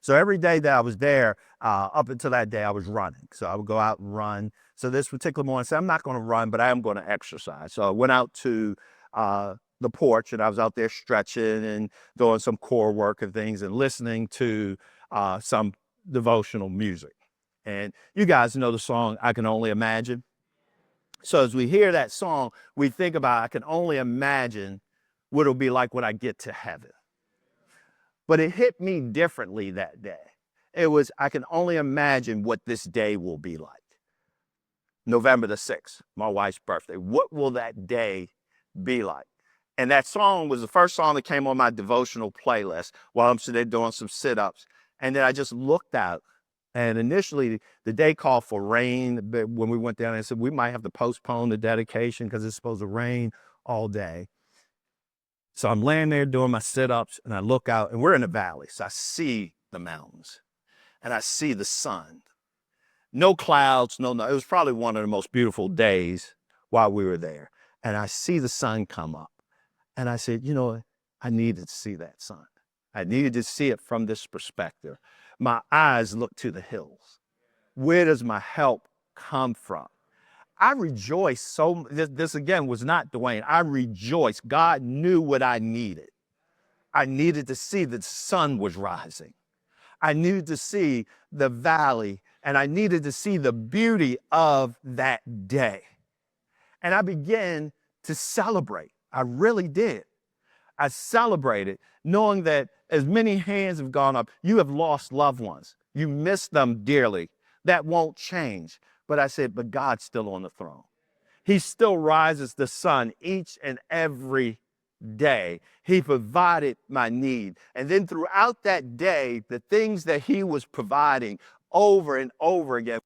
So every day that I was there, up until that day, I was running. So I would go out and run. So this particular morning, I said, I'm not going to run, but I am going to exercise. So I went out to the porch, and I was out there stretching and doing some core work and things and listening to some devotional music. And you guys know the song, I Can Only Imagine. So as we hear that song, we think about, I can only imagine what it'll be like when I get to heaven. But it hit me differently that day. It was, I can only imagine what this day will be like. November the 6th, my wife's birthday. What will that day be like? And that song was the first song that came on my devotional playlist while I'm sitting there doing some sit-ups. And then I just looked out. And initially, the day called for rain. But when we went down, I said, we might have to postpone the dedication because it's supposed to rain all day. So I'm laying there doing my sit-ups, and I look out, and we're in a valley. So I see the mountains, and I see the sun. No clouds, no. It was probably one of the most beautiful days while we were there. And I see the sun come up. And I said, you know, I needed to see that sun. I needed to see it from this perspective. My eyes look to the hills. Where does my help come from? I rejoice so, this again was not Dwayne. I rejoice. God knew what I needed. I needed to see that the sun was rising. I needed to see the valley, and I needed to see the beauty of that day. And I began to celebrate. I really did. I celebrated knowing that as many hands have gone up, you have lost loved ones. You miss them dearly. That won't change. But I said, but God's still on the throne. He still rises the sun each and every day. He provided my need. And then throughout that day, the things that he was providing over and over again